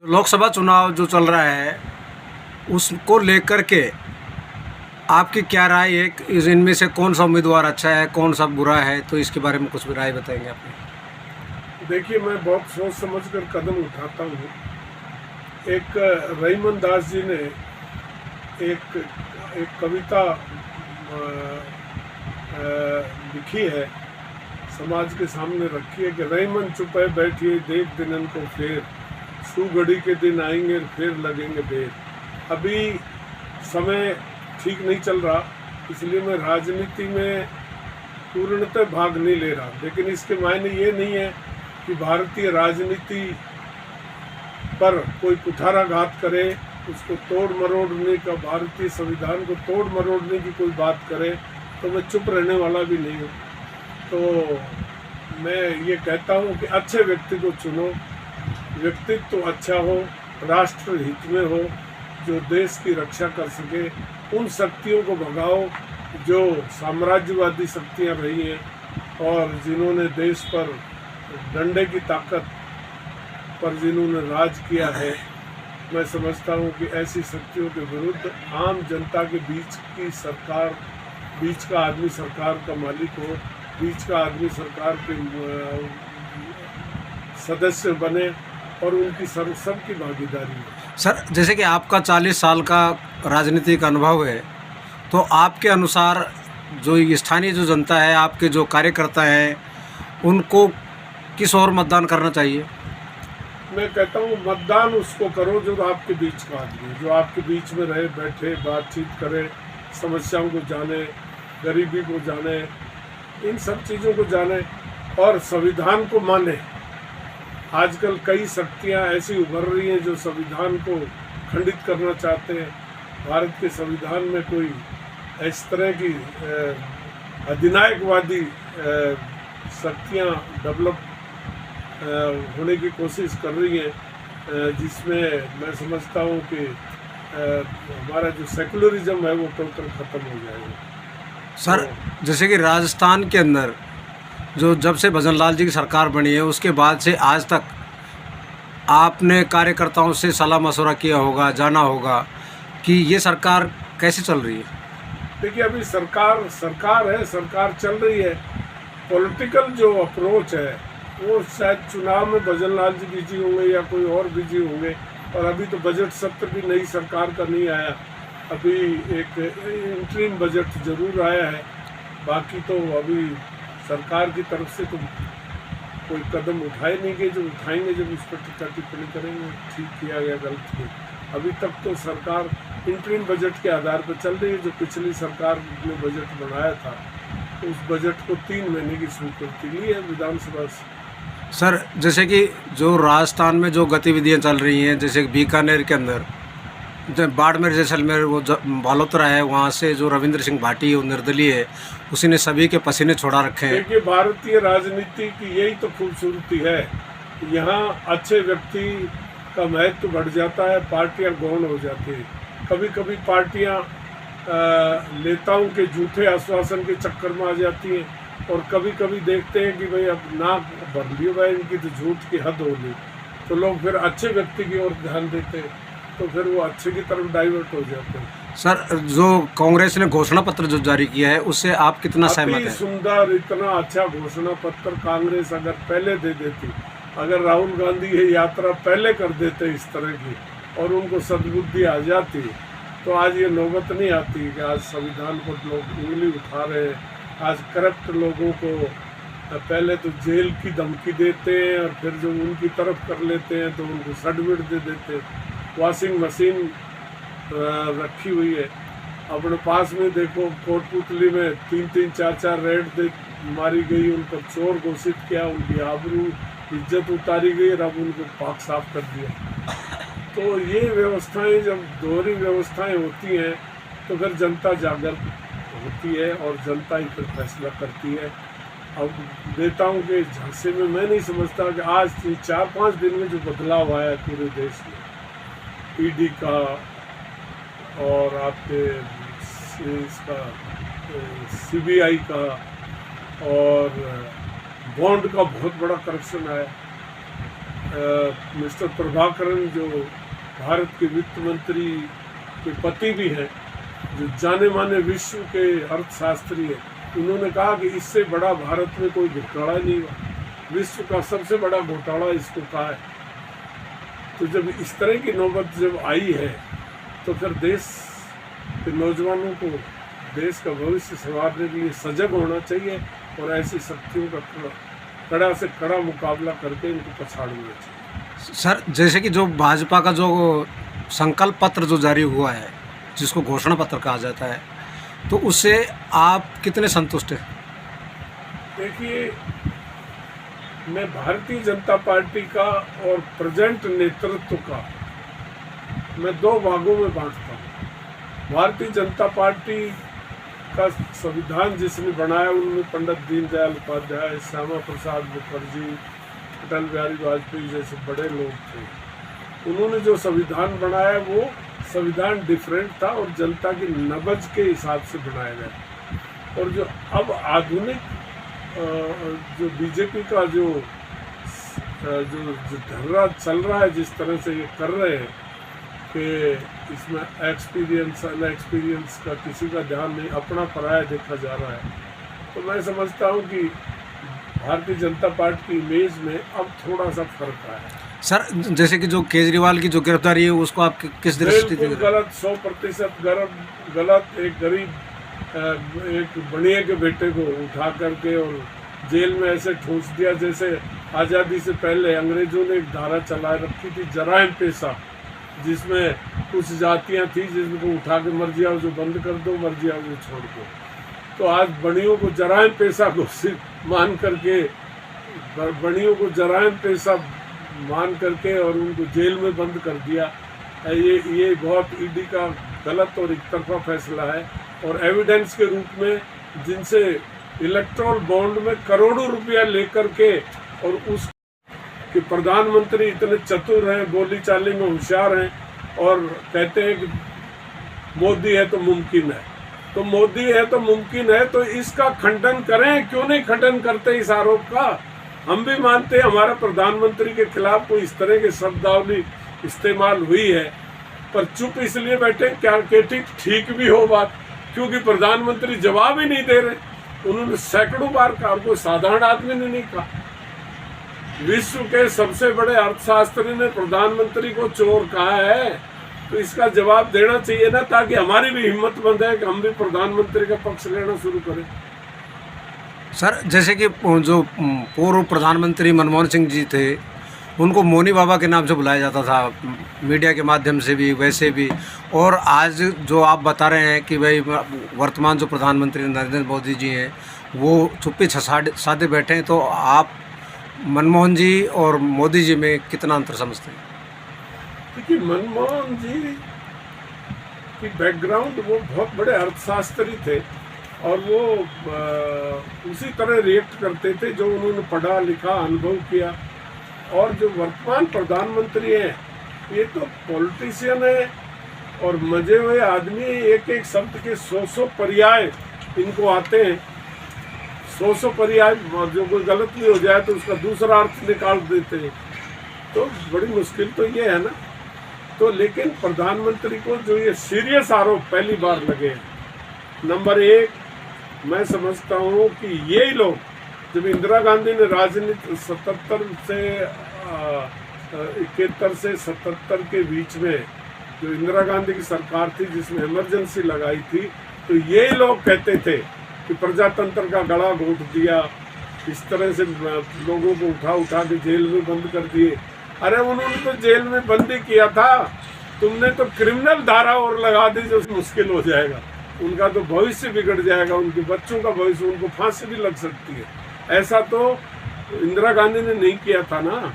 लोकसभा चुनाव जो चल रहा है उसको लेकर के आपकी क्या राय है? इनमें से कौन सा उम्मीदवार अच्छा है, कौन सा बुरा है? तो इसके बारे में कुछ राय बताएंगे अपनी। देखिए, मैं बहुत सोच समझ कर कदम उठाता हूँ। एक रहीमन दास जी ने एक एक कविता लिखी है, समाज के सामने रखी है कि रहीमन चुपे बैठिए देख दिनन को फेर, सू घड़ी के दिन आएंगे फिर लगेंगे बेर। अभी समय ठीक नहीं चल रहा, इसलिए मैं राजनीति में पूर्णतः भाग नहीं ले रहा। लेकिन इसके मायने ये नहीं है कि भारतीय राजनीति पर कोई कुठाराघात करे, उसको तोड़ मरोड़ने का, भारतीय संविधान को तोड़ मरोड़ने की कोई बात करे तो मैं चुप रहने वाला भी नहीं हूँ। तो मैं ये कहता हूँ कि अच्छे व्यक्ति को चुनो, व्यक्तित्व तो अच्छा हो, राष्ट्र हित में हो, जो देश की रक्षा कर सके। उन शक्तियों को भगाओ जो साम्राज्यवादी शक्तियाँ रही हैं और जिन्होंने देश पर डंडे की ताकत पर जिन्होंने राज किया है। मैं समझता हूँ कि ऐसी शक्तियों के विरुद्ध आम जनता के बीच की सरकार, बीच का आदमी सरकार का मालिक हो, बीच का आदमी सरकार के सदस्य बने और उनकी सबकी भागीदारी हो। सर, जैसे कि आपका 40 साल का राजनीतिक अनुभव है, तो आपके अनुसार जो स्थानीय जो जनता है, आपके जो कार्यकर्ता हैं, उनको किस ओर मतदान करना चाहिए? मैं कहता हूँ मतदान उसको करो जो आपके बीच का आदमी है, जो आपके बीच में रहे, बैठे, बातचीत करे, समस्याओं को जाने, गरीबी को जाने, इन सब चीज़ों को जाने और संविधान को माने। आजकल कई शक्तियाँ ऐसी उभर रही हैं जो संविधान को खंडित करना चाहते हैं। भारत के संविधान में कोई इस तरह की अधिनायकवादी शक्तियाँ डेवलप होने की कोशिश कर रही हैं, जिसमें मैं समझता हूँ कि हमारा जो सेकुलरिज्म है वो टोटल ख़त्म हो जाएगा। सर, जैसे कि राजस्थान के अंदर जो जब से भजन लाल जी की सरकार बनी है उसके बाद से आज तक आपने कार्यकर्ताओं से सलाह मशवरा किया होगा, जाना होगा कि ये सरकार कैसे चल रही है? देखिए, अभी सरकार है, सरकार चल रही है। पॉलिटिकल जो अप्रोच है वो शायद चुनाव में भजन लाल जी बिजी होंगे या कोई और बिजी होंगे। और अभी तो बजट सत्र भी नई सरकार का नहीं आया, अभी एक इंटरिम बजट जरूर आया है। बाकी तो अभी सरकार की तरफ से तो कोई कदम उठाए नहीं गए। जो उठाएंगे, जब उस पर टीका टिप्पणी करेंगे ठीक किया गया, गलत किया। अभी तक तो सरकार इंटरिम बजट के आधार पर चल रही है। जो पिछली सरकार ने बजट बनाया था उस बजट को 3 महीने की स्वीकृति ली है विधानसभा से। सर, जैसे कि जो राजस्थान में जो गतिविधियां चल रही हैं, जैसे बीकानेर के अंदर बाड़मेर जैसलमेर वो बालोतरा है, वहाँ से जो रविंद्र सिंह भाटी वो निर्दलीय है, उसी ने सभी के पसीने छोड़ा रखे हैं। देखिए, भारतीय राजनीति की यही तो खूबसूरती है। यहाँ अच्छे व्यक्ति का महत्व बढ़ जाता है, पार्टियाँ गौण हो जाती हैं। कभी कभी पार्टियाँ नेताओं के झूठे आश्वासन के चक्कर में आ जाती हैं और कभी कभी देखते हैं कि भाई अब नाक भर लियो भाई, इनकी तो झूठ की हद होगी, तो लोग फिर अच्छे व्यक्ति की ओर ध्यान देते हैं, तो फिर वो अच्छे की तरफ डाइवर्ट हो जाते हैं। सर, जो कांग्रेस ने घोषणा पत्र जो जारी किया है उससे आप कितना सहमत हैं? सुंदर, इतना अच्छा घोषणा पत्र कांग्रेस अगर पहले दे देती, अगर राहुल गांधी ये यात्रा पहले कर देते इस तरह की और उनको सद्बुद्धि आ जाती, तो आज ये नौबत नहीं आती कि आज संविधान पर लोग उंगली उठा रहे हैं। आज करप्ट लोगों को पहले तो जेल की धमकी देते हैं और फिर जो उनकी तरफ कर लेते हैं तो उनको सर्टिफिकेट दे देते हैं। वॉशिंग मशीन रखी हुई है अपने पास में, देखो कोटपुतली में 3-3, 4-4 रेड मारी गई, उन पर चोर घोषित किया, उनकी आबरू इज्जत उतारी गई और अब उनको पाक साफ कर दिया। तो ये व्यवस्थाएं, जब दोहरी व्यवस्थाएं होती हैं तो फिर जनता जागृत होती है और जनता ही फिर फैसला करती है। अब नेताओं के झांसे में मैं नहीं समझता कि आज 4-5 दिन में जो बदलाव आया पूरे देश में, ईडी का और आपके इसका सीबीआई का और बॉन्ड का बहुत बड़ा करप्शन आया। मिस्टर प्रभाकरन जो भारत के वित्त मंत्री के पति भी हैं, जो जाने माने विश्व के अर्थशास्त्री हैं, उन्होंने कहा कि इससे बड़ा भारत में कोई घोटाला नहीं हुआ, विश्व का सबसे बड़ा घोटाला इसको कहा है। तो जब इस तरह की नौबत जब आई है तो फिर देश के नौजवानों को देश का भविष्य संवारने के लिए सजग होना चाहिए और ऐसी शक्तियों का कड़ा से कड़ा मुकाबला करके इनको पछाड़ना चाहिए। सर, जैसे कि जो भाजपा का जो संकल्प पत्र जो जारी हुआ है, जिसको घोषणा पत्र कहा जाता है, तो उससे आप कितने संतुष्ट हैं? देखिए, मैं भारतीय जनता पार्टी का और प्रेजेंट नेतृत्व का मैं दो भागों में बांटता हूँ। भारतीय जनता पार्टी का संविधान जिसने बनाया उनमें पंडित दीनदयाल उपाध्याय, श्यामा प्रसाद मुखर्जी, अटल बिहारी वाजपेयी जैसे बड़े लोग थे। उन्होंने जो संविधान बनाया वो संविधान डिफरेंट था और जनता की नब्ज के हिसाब से बनाया गया। और जो अब आधुनिक जो बीजेपी का जो धर्रा चल रहा है, जिस तरह से ये कर रहे हैं कि इसमें एक्सपीरियंस अनएक्सपीरियंस का किसी का ध्यान नहीं, अपना पराया देखा जा रहा है, तो मैं समझता हूँ कि भारतीय जनता पार्टी की इमेज में अब थोड़ा सा फर्क आया है। सर, जैसे कि जो केजरीवाल की जो गिरफ्तारी है उसको आप किस दृष्टि से? गलत, 100% गलत। एक गरीब एक बनिए के बेटे को उठा करके और जेल में ऐसे ठूंस दिया जैसे आज़ादी से पहले अंग्रेजों ने एक धारा चला रखी थी, जराइम पेशा, जिसमें कुछ जातियां थी जिनको उठा के मर जाओ जो बंद कर दो, मर जाओ जो छोड़ दो। तो आज बनियों को जराइम पेशा घोषित मान करके, बनियों को जराइम पेशा मान करके और उनको जेल में बंद कर दिया। ये बहुत ईडी का गलत और एक तरफा फैसला है। और एविडेंस के रूप में जिनसे इलेक्ट्रल बॉन्ड में करोड़ों रुपया लेकर के, और उस कि प्रधानमंत्री इतने चतुर हैं, बोली चाली में होशियार हैं और कहते हैं कि मोदी है तो मुमकिन है, तो मोदी है तो मुमकिन है, तो इसका खंडन करें। क्यों नहीं खंडन करते इस आरोप का? हम भी मानते हैं हमारा प्रधानमंत्री के खिलाफ कोई इस तरह की शब्दावली इस्तेमाल हुई है, पर चुप इसलिए बैठे क्या कि ठीक भी हो बात, क्योंकि प्रधानमंत्री जवाब ही नहीं दे रहे। उन्होंने सैकड़ों बार कहा, कोई साधारण आदमी ने नहीं कहा। विश्व के सबसे बड़े अर्थशास्त्री ने प्रधानमंत्री को चोर कहा है, तो इसका जवाब देना चाहिए ना, ताकि हमारी भी हिम्मत बंधे कि हम भी प्रधानमंत्री का पक्ष लेना शुरू करें। सर, जैसे कि जो पूर्व प्रधानमंत्री मनमोहन सिंह जी थे, उनको मोनी बाबा के नाम से बुलाया जाता था मीडिया के माध्यम से भी, वैसे भी, और आज जो आप बता रहे हैं कि भाई वर्तमान जो प्रधानमंत्री नरेंद्र मोदी जी हैं वो चुप्पी साधे बैठे हैं, तो आप मनमोहन जी और मोदी जी में कितना अंतर समझते हैं? देखिए, मनमोहन जी की बैकग्राउंड, वो बहुत बड़े अर्थशास्त्री थे और वो उसी तरह रिएक्ट करते थे जो उन्होंने पढ़ा लिखा अनुभव किया। और जो वर्तमान प्रधानमंत्री हैं ये तो पॉलिटिशियन है और मजे हुए आदमी, एक एक शब्द के 100 पर्याय इनको आते हैं, 100 पर्याय, जो कोई गलत भी हो जाए तो उसका दूसरा अर्थ निकाल देते हैं। तो बड़ी मुश्किल तो ये है ना। तो लेकिन प्रधानमंत्री को जो ये सीरियस आरोप पहली बार लगे हैं, नंबर 1 मैं समझता हूँ कि यही लोग, जब इंदिरा गांधी ने राजनीति 77 से 71 से 77 के बीच में जो इंदिरा गांधी की सरकार थी जिसमें इमरजेंसी लगाई थी, तो ये लोग कहते थे कि प्रजातंत्र का गला घोट दिया, इस तरह से लोगों को उठा के जेल में बंद कर दिए। अरे उन्होंने तो जेल में बंदी किया था, तुमने तो क्रिमिनल धारा और लगा दी जो मुश्किल हो जाएगा, उनका तो भविष्य बिगड़ जाएगा, उनके बच्चों का भविष्य, उनको फांसी भी लग सकती है। ऐसा तो इंदिरा गांधी ने नहीं किया था ना,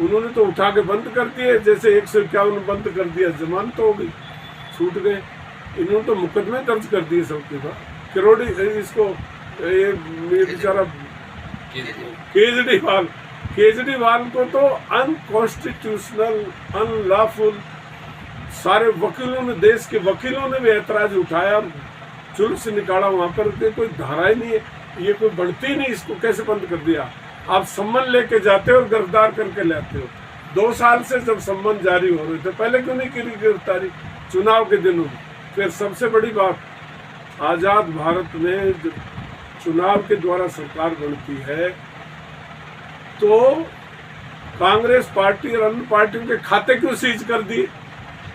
उन्होंने तो उठा के बंद कर दिए, जैसे 151 बंद कर दिया, जमानत तो हो गई, छूट गए। इन्होंने तो मुकदमे दर्ज कर दिए सबके पास। करोड़ी इसको ये बेचारा केजरीवाल को तो अनकॉन्स्टिट्यूशनल, अनलॉफुल, सारे वकीलों ने, देश के वकीलों ने भी ऐतराज उठाया, जुल्म से निकाला वहाँ पर, कोई धारा ही नहीं है, ये कोई बढ़ती नहीं, इसको कैसे बंद कर दिया। आप सम्मन लेके जाते हो और गिरफ्तार करके लाते हो। 2 साल से जब सम्मन जारी हो रहे थे, पहले क्यों नहीं की गिरफ्तारी चुनाव के दिनों में? फिर सबसे बड़ी बात, आज़ाद भारत में जब चुनाव के द्वारा सरकार बनती है तो कांग्रेस पार्टी और अन्य पार्टियों के खाते क्यों सीज कर दिए?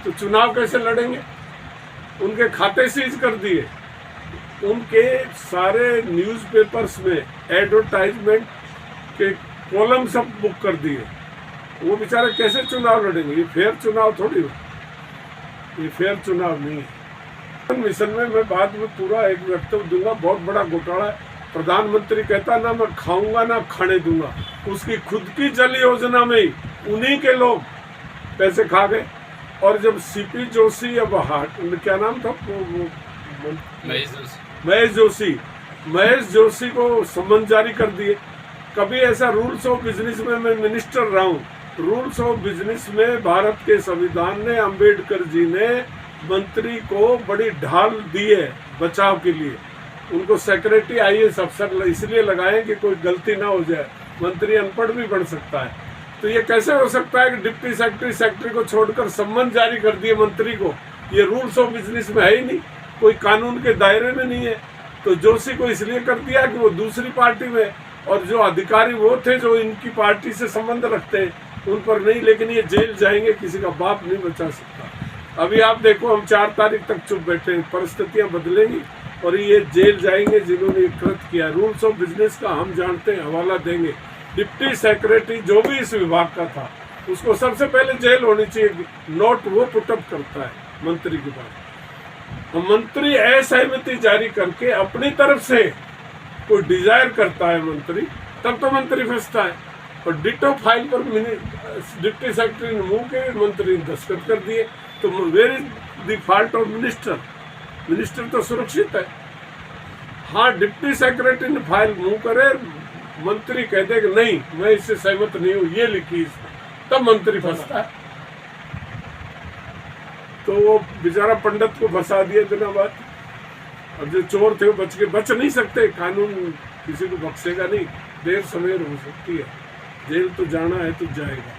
तो चुनाव कैसे लड़ेंगे? उनके खाते सीज कर दिए, उनके सारे न्यूज़पेपर्स में एडवर्टाइजमेंट के कॉलम सब बुक कर दिए। वो बेचारे कैसे चुनाव लड़ेंगे? ये फेयर चुनाव थोड़ी हो, ये फेयर चुनाव नहीं है। मिशन में मैं बाद में पूरा एक वक्तव्य दूंगा, बहुत बड़ा घोटाला है। प्रधानमंत्री कहता ना मैं खाऊंगा ना खाने दूंगा, उसकी खुद की जल योजना में ही उन्हीं के लोग पैसे खा गए। और जब सीपी जोशी, अब क्या नाम था वो महेश जोशी को सम्मन जारी कर दिए। कभी ऐसा रूल्स ऑफ बिजनेस में मैं मिनिस्टर रहा हूँ, रूल्स ऑफ बिजनेस में भारत के संविधान ने, अंबेडकर जी ने मंत्री को बड़ी ढाल दी है बचाव के लिए। उनको सेक्रेटरी IAS अफसर इसलिए लगाए कि कोई गलती ना हो जाए, मंत्री अनपढ़ भी बन सकता है। तो ये कैसे हो सकता है कि डिप्टी सेक्रेटरी को छोड़कर सम्मन जारी कर दिए मंत्री को? ये रूल्स ऑफ बिजनेस में है ही नहीं, कोई कानून के दायरे में नहीं है। तो जोशी को इसलिए कर दिया कि वो दूसरी पार्टी में, और जो अधिकारी वो थे जो इनकी पार्टी से संबंध रखते हैं, उन पर नहीं। लेकिन ये जेल जाएंगे, किसी का बाप नहीं बचा सकता। अभी आप देखो, हम 4 तारीख तक चुप बैठे हैं, परिस्थितियां बदलेंगी और ये जेल जाएंगे जिन्होंने ये कृत्य किया। रूल्स ऑफ बिजनेस का हम जानते हैं, हवाला देंगे। डिप्टी सेक्रेटरी जो भी इस विभाग का था, उसको सबसे पहले जेल होनी चाहिए। नोट वो पुटअप करता है मंत्री के पास, और मंत्री असहमति जारी करके अपनी तरफ से कोई डिजायर करता है मंत्री, तब तो मंत्री फंसता है। और डिटो फाइल पर डिप्टी सेक्रेटरी ने मुंह के मंत्री दस्तखत कर दिए, तो where is the fault of minister? Minister तो सुरक्षित है। हाँ, डिप्टी सेक्रेटरी ने फाइल मुंह करे, मंत्री कह दे कि नहीं मैं इससे सहमत नहीं हूं, ये लिखी इसमें, तब मंत्री फंसता है। तो वो बेचारा पंडित को फंसा दिया बिना बात। और जो चोर थे वो बच नहीं सकते, कानून किसी को बख्शेगा नहीं, देर सवेर हो सकती है। जेल तो जाना है तो जाएगा।